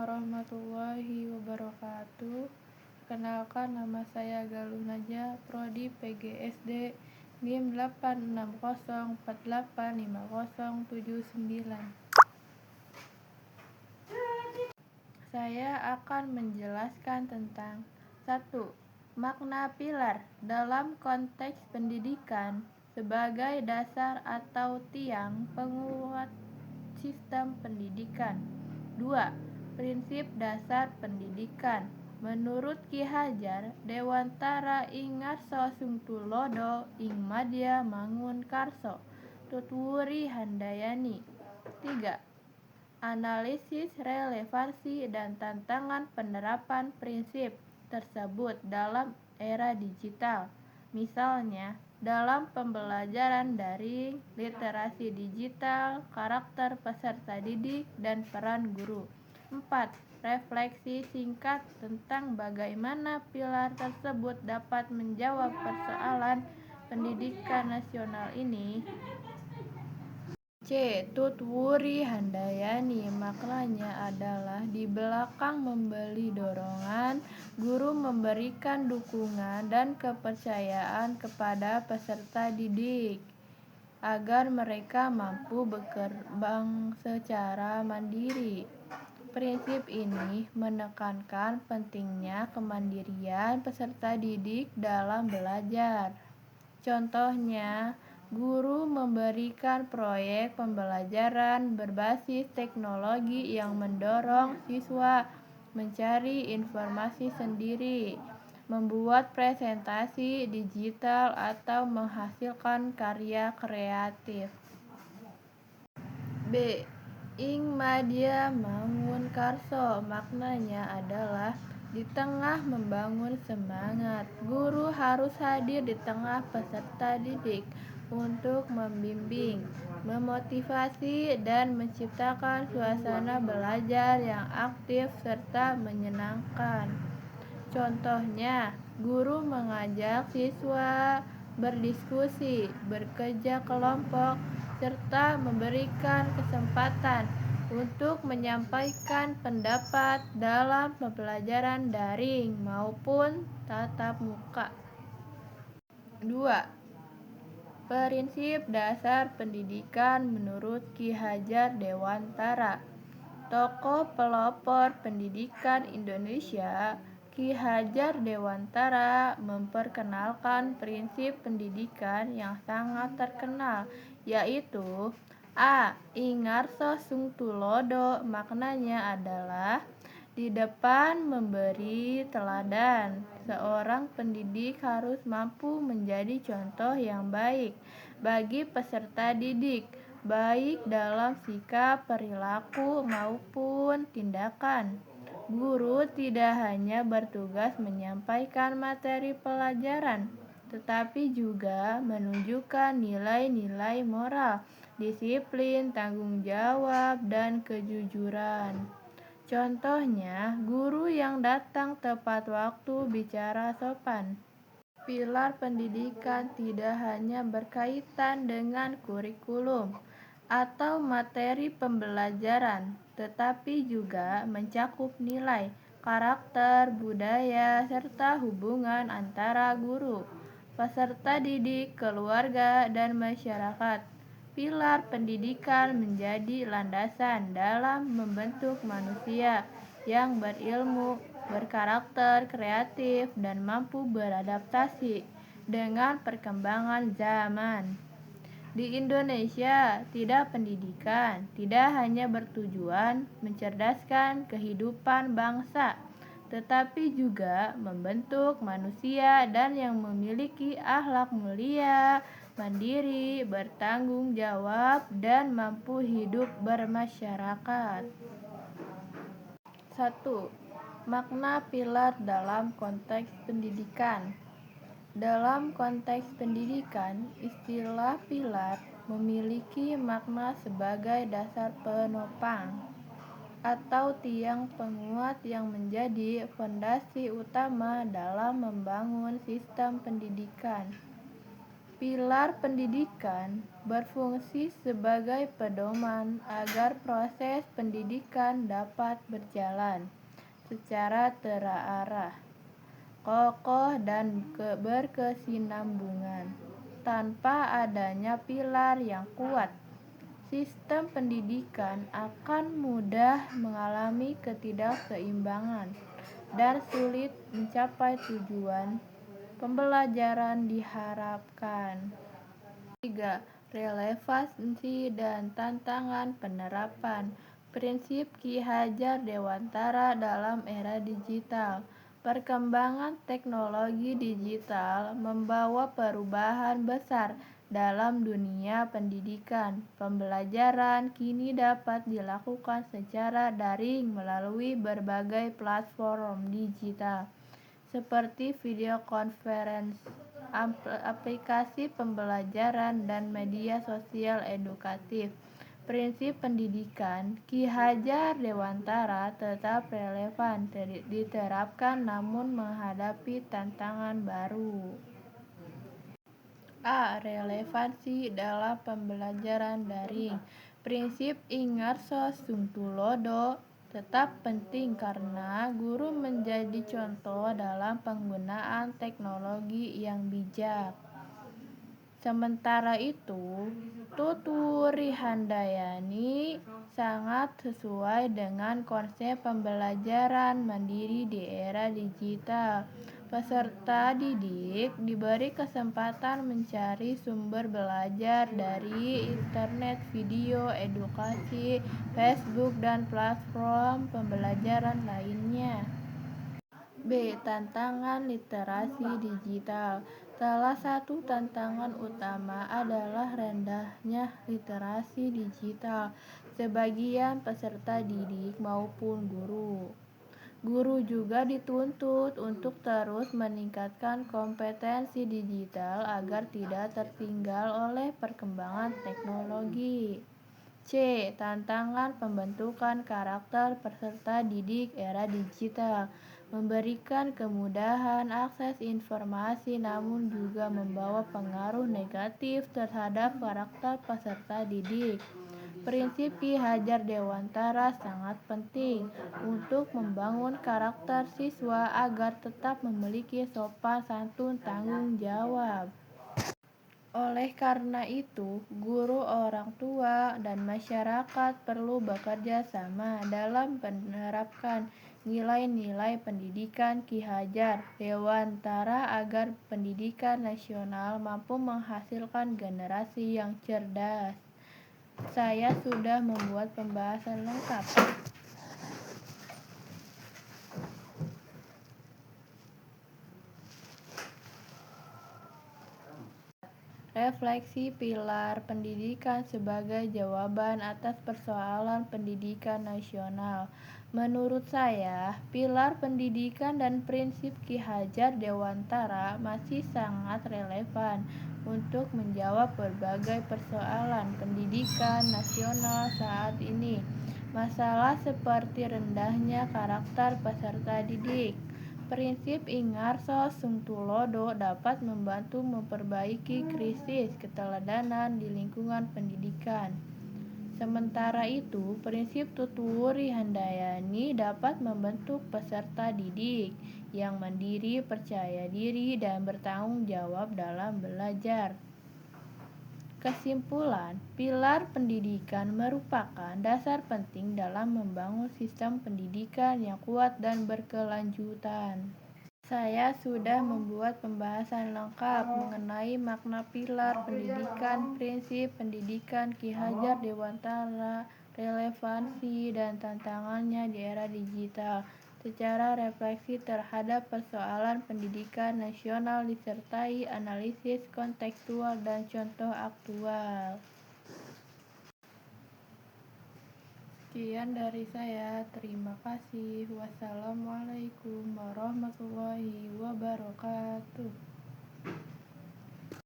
warahmatullahi wabarakatuh. Perkenalkan, nama saya Galuh Najah, Prodi PGSD, NIM 860485079. Saya akan menjelaskan tentang 1. Makna pilar dalam konteks pendidikan sebagai dasar atau tiang penguat sistem pendidikan. 2. Prinsip dasar pendidikan. Menurut Ki Hajar Dewantara ing ngarsa sungtulodo ing madya mangun karso tutwuri handayani. 3. Analisis relevansi dan tantangan penerapan prinsip tersebut dalam era digital. Misalnya, dalam pembelajaran daring, literasi digital, karakter peserta didik, dan peran guru. 4. Refleksi singkat tentang bagaimana pilar tersebut dapat menjawab persoalan pendidikan nasional ini. C. Tutwuri handayani, maknanya adalah di belakang memberi dorongan, guru memberikan dukungan dan kepercayaan kepada peserta didik agar mereka mampu berkembang secara mandiri. Prinsip ini menekankan pentingnya kemandirian peserta didik dalam belajar. Contohnya, guru memberikan proyek pembelajaran berbasis teknologi yang mendorong siswa mencari informasi sendiri, membuat presentasi digital, atau menghasilkan karya kreatif. B. Ing madya mangun karso, maknanya adalah di tengah membangun semangat. Guru harus hadir di tengah peserta didik untuk membimbing, memotivasi, dan menciptakan suasana belajar yang aktif serta menyenangkan. Contohnya, guru mengajak siswa berdiskusi, bekerja kelompok, serta memberikan kesempatan untuk menyampaikan pendapat dalam pembelajaran daring maupun tatap muka. 2. Prinsip dasar pendidikan menurut Ki Hajar Dewantara. Tokoh pelopor pendidikan Indonesia, Ki Hajar Dewantara memperkenalkan prinsip pendidikan yang sangat terkenal, yaitu A. Ing ngarsa sungtulodo, maknanya adalah di depan memberi teladan. Seorang pendidik harus mampu menjadi contoh yang baik bagi peserta didik, baik dalam sikap, perilaku, maupun tindakan. Guru tidak hanya bertugas menyampaikan materi pelajaran, tetapi juga menunjukkan nilai-nilai moral, disiplin, tanggung jawab, dan kejujuran. Contohnya, guru yang datang tepat waktu, bicara sopan. Pilar pendidikan tidak hanya berkaitan dengan kurikulum atau materi pembelajaran, tetapi juga mencakup nilai, karakter, budaya, serta hubungan antara guru, peserta didik, keluarga, dan masyarakat. Pilar pendidikan menjadi landasan dalam membentuk manusia yang berilmu, berkarakter, kreatif, dan mampu beradaptasi dengan perkembangan zaman. Di Indonesia, pendidikan tidak hanya bertujuan mencerdaskan kehidupan bangsa, tetapi juga membentuk manusia dan yang memiliki akhlak mulia, mandiri, bertanggung jawab, dan mampu hidup bermasyarakat. 1. Makna pilar dalam konteks pendidikan. Dalam konteks pendidikan, istilah pilar memiliki makna sebagai dasar penopang atau tiang penguat yang menjadi fondasi utama dalam membangun sistem pendidikan. Pilar pendidikan berfungsi sebagai pedoman agar proses pendidikan dapat berjalan secara terarah, kokoh, dan berkesinambungan. Tanpa adanya pilar yang kuat, sistem pendidikan akan mudah mengalami ketidakseimbangan dan sulit mencapai tujuan pembelajaran diharapkan. 3. Relevansi dan tantangan penerapan prinsip Ki Hajar Dewantara dalam era digital. Perkembangan teknologi digital membawa perubahan besar dalam dunia pendidikan. Pembelajaran kini dapat dilakukan secara daring melalui berbagai platform digital seperti video conference, aplikasi pembelajaran, dan media sosial edukatif. Prinsip pendidikan Ki Hajar Dewantara tetap relevan diterapkan namun menghadapi tantangan baru. A. Relevansi dalam pembelajaran daring. Prinsip Ingarso Sungtulodo tetap penting karena guru menjadi contoh dalam penggunaan teknologi yang bijak. Sementara itu, Tuturi Handayani sangat sesuai dengan konsep pembelajaran mandiri di era digital. Peserta didik diberi kesempatan mencari sumber belajar dari internet, video edukasi, Facebook, dan platform pembelajaran lainnya. B. Tantangan literasi digital. Salah satu tantangan utama adalah rendahnya literasi digital sebagian peserta didik maupun guru. Guru juga dituntut untuk terus meningkatkan kompetensi digital agar tidak tertinggal oleh perkembangan teknologi. C. Tantangan pembentukan karakter peserta didik era digital. Memberikan kemudahan akses informasi namun juga membawa pengaruh negatif terhadap karakter peserta didik. Prinsip Ki Hajar Dewantara sangat penting untuk membangun karakter siswa agar tetap memiliki sopan santun tanggung jawab. Oleh karena itu, guru, orang tua, dan masyarakat perlu bekerja sama dalam menerapkan nilai-nilai pendidikan Ki Hajar Dewantara agar pendidikan nasional mampu menghasilkan generasi yang cerdas. Saya sudah membuat pembahasan lengkap. Refleksi pilar pendidikan sebagai jawaban atas persoalan pendidikan nasional. Menurut saya, pilar pendidikan dan prinsip Ki Hajar Dewantara masih sangat relevan untuk menjawab berbagai persoalan pendidikan nasional saat ini. Masalah seperti rendahnya karakter peserta didik. Prinsip Ingarso Sungtulodo dapat membantu memperbaiki krisis keteladanan di lingkungan pendidikan. Sementara itu, prinsip Tuturi Handayani dapat membentuk peserta didik yang mandiri, percaya diri, dan bertanggung jawab dalam belajar. Kesimpulan, pilar pendidikan merupakan dasar penting dalam membangun sistem pendidikan yang kuat dan berkelanjutan. Saya sudah membuat pembahasan lengkap mengenai makna pilar pendidikan, prinsip pendidikan Ki Hajar Dewantara, relevansi dan tantangannya di era digital, secara refleksi terhadap persoalan pendidikan nasional disertai analisis kontekstual dan contoh aktual. Sekian dari saya, terima kasih. Wassalamualaikum warahmatullahi wabarakatuh.